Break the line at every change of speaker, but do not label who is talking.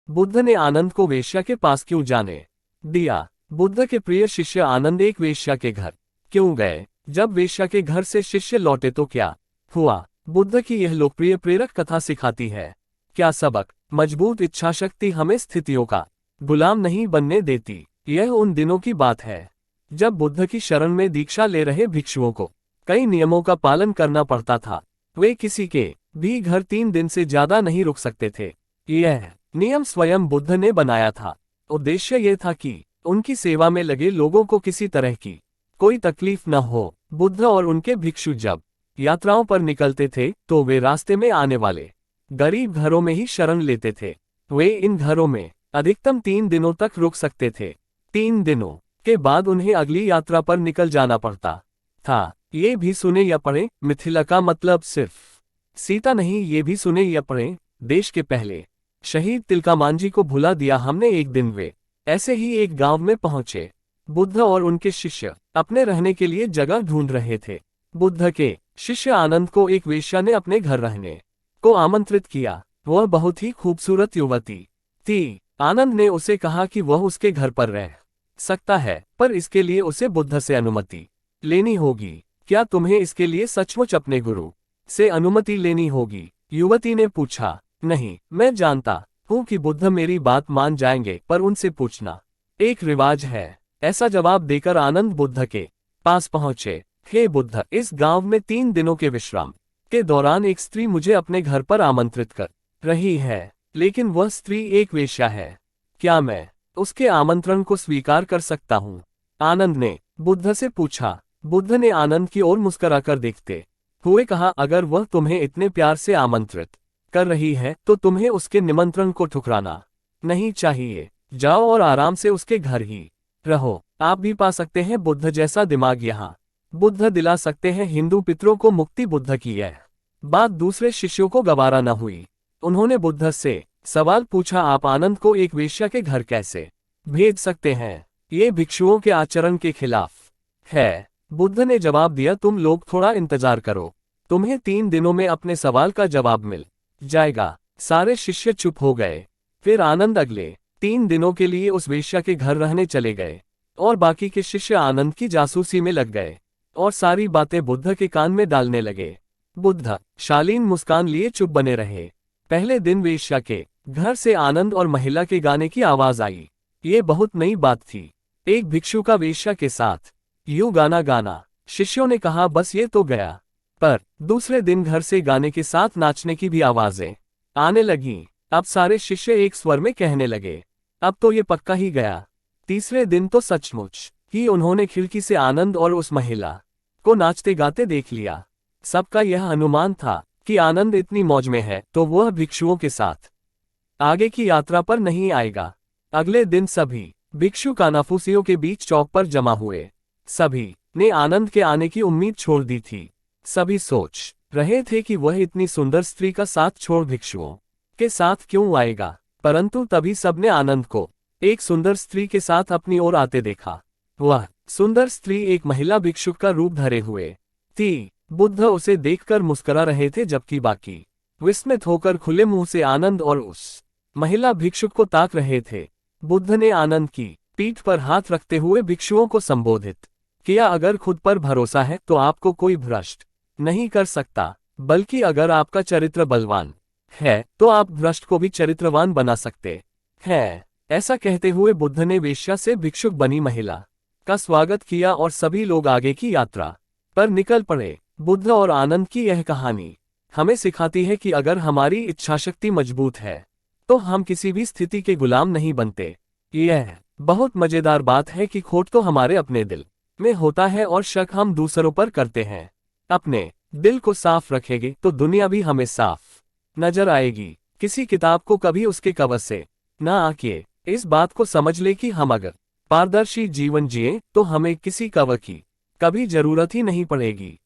बुद्ध ने आनंद को वेश्या के पास क्यों जाने दिया? बुद्ध के प्रिय शिष्य आनंद एक वेश्या के घर क्यों गए? जब वेश्या के घर से शिष्य लौटे तो क्या हुआ? बुद्ध की यह लोकप्रिय प्रेरक कथा सिखाती है क्या सबक? मजबूत इच्छाशक्ति हमें स्थितियों का गुलाम नहीं बनने देती। यह उन दिनों की बात है जब बुद्ध की शरण में दीक्षा ले रहे भिक्षुओं को कई नियमों का पालन करना पड़ता था। वे किसी के भी घर 3 दिन से ज्यादा नहीं रुक सकते थे। यह नियम स्वयं बुद्ध ने बनाया था। उद्देश्य यह था कि उनकी सेवा में लगे लोगों को किसी तरह की कोई तकलीफ न हो। बुद्ध और उनके भिक्षु जब यात्राओं पर निकलते थे तो वे रास्ते में आने वाले गरीब घरों में ही शरण लेते थे। वे इन घरों में अधिकतम 3 दिनों तक रुक सकते थे। 3 दिनों के बाद उन्हें अगली यात्रा पर निकल जाना पड़ता था। ये भी सुने या पढ़े, मिथिला का मतलब सिर्फ सीता नहीं, ये भी सुने या पढ़े, देश के पहले शहीद तिलकामांझी को भुला दिया हमने। एक दिन वे ऐसे ही एक गांव में पहुंचे। बुद्ध और उनके शिष्य अपने रहने के लिए जगह ढूंढ रहे थे। बुद्ध के शिष्य आनंद को एक वेश्या ने अपने घर रहने को आमंत्रित किया। वह बहुत ही खूबसूरत युवती थी। आनंद ने उसे कहा कि वह उसके घर पर रह सकता है, पर इसके लिए उसे बुद्ध से अनुमति लेनी होगी। क्या तुम्हें इसके लिए सचमुच अपने गुरु से अनुमति लेनी होगी? युवती ने पूछा। नहीं, मैं जानता हूँ कि बुद्ध मेरी बात मान जाएंगे, पर उनसे पूछना एक रिवाज है। ऐसा जवाब देकर आनंद बुद्ध के पास पहुंचे। हे बुद्ध, इस गांव में 3 दिनों के विश्राम के दौरान एक स्त्री मुझे अपने घर पर आमंत्रित कर रही है, लेकिन वह स्त्री एक वेश्या है। क्या मैं उसके आमंत्रण को स्वीकार कर सकता हूँ? आनंद ने बुद्ध से पूछा। बुद्ध ने आनंद की ओर मुस्कुराकर देखते हुए कहा, अगर वह तुम्हें इतने प्यार से आमंत्रित कर रही है तो तुम्हें उसके निमंत्रण को ठुकराना नहीं चाहिए। जाओ और आराम से उसके घर ही रहो। आप भी पा सकते हैं बुद्ध जैसा दिमाग यहाँ। बुद्ध दिला सकते हैं हिंदू पितरों को मुक्ति। बुद्ध की यह बात दूसरे शिष्यों को गवारा न हुई। उन्होंने बुद्ध से सवाल पूछा, आप आनंद को एक वेश्या के घर कैसे भेज सकते हैं? ये भिक्षुओं के आचरण के खिलाफ है। बुद्ध ने जवाब दिया, तुम लोग थोड़ा इंतजार करो, तुम्हें 3 दिनों में अपने सवाल का जवाब मिल जाएगा। सारे शिष्य चुप हो गए। फिर आनंद अगले 3 दिनों के लिए उस वेश्या के घर रहने चले गए और बाकी के शिष्य आनंद की जासूसी में लग गए और सारी बातें बुद्ध के कान में डालने लगे। बुद्ध शालीन मुस्कान लिए चुप बने रहे। पहले दिन वेश्या के घर से आनंद और महिला के गाने की आवाज आई। ये बहुत नई बात थी। एक भिक्षु का वेश्या के साथ यूं गाना गाना। शिष्यों ने कहा, बस ये तो गया। पर दूसरे दिन घर से गाने के साथ नाचने की भी आवाजें आने लगीं। अब सारे शिष्य एक स्वर में कहने लगे, अब तो ये पक्का ही गया। तीसरे दिन तो सचमुच ही उन्होंने खिड़की से आनंद और उस महिला को नाचते गाते देख लिया। सबका यह अनुमान था कि आनंद इतनी मौज में है तो वह भिक्षुओं के साथ आगे की यात्रा पर नहीं आएगा। अगले दिन सभी भिक्षु कानाफूसियों के बीच चौक पर जमा हुए। सभी ने आनंद के आने की उम्मीद छोड़ दी थी। सभी सोच रहे थे कि वह इतनी सुंदर स्त्री का साथ छोड़ भिक्षुओं के साथ क्यों आएगा, परंतु तभी सबने आनंद को एक सुंदर स्त्री के साथ अपनी ओर आते देखा। वह सुंदर स्त्री एक महिला भिक्षुक का रूप धरे हुए थी। बुद्ध उसे देखकर मुस्कुरा रहे थे, जबकि बाकी विस्मित होकर खुले मुंह से आनंद और उस महिला भिक्षुक को ताक रहे थे। बुद्ध ने आनंद की पीठ पर हाथ रखते हुए भिक्षुओं को संबोधित किया, अगर खुद पर भरोसा है तो आपको कोई भ्रष्ट नहीं कर सकता, बल्कि अगर आपका चरित्र बलवान है तो आप भ्रष्ट को भी चरित्रवान बना सकते हैं। ऐसा कहते हुए बुद्ध ने वेश्या से भिक्षुक बनी महिला का स्वागत किया और सभी लोग आगे की यात्रा पर निकल पड़े। बुद्ध और आनंद की यह कहानी हमें सिखाती है कि अगर हमारी इच्छाशक्ति मजबूत है तो हम किसी भी स्थिति के गुलाम नहीं बनते। यह बहुत मजेदार बात है कि खोट तो हमारे अपने दिल में होता है और शक हम दूसरों पर करते हैं। अपने दिल को साफ रखेंगे तो दुनिया भी हमें साफ नजर आएगी। किसी किताब को कभी उसके कवर से ना आंकिए। इस बात को समझ ले कि हम अगर पारदर्शी जीवन जिए तो हमें किसी कवर की कभी जरूरत ही नहीं पड़ेगी।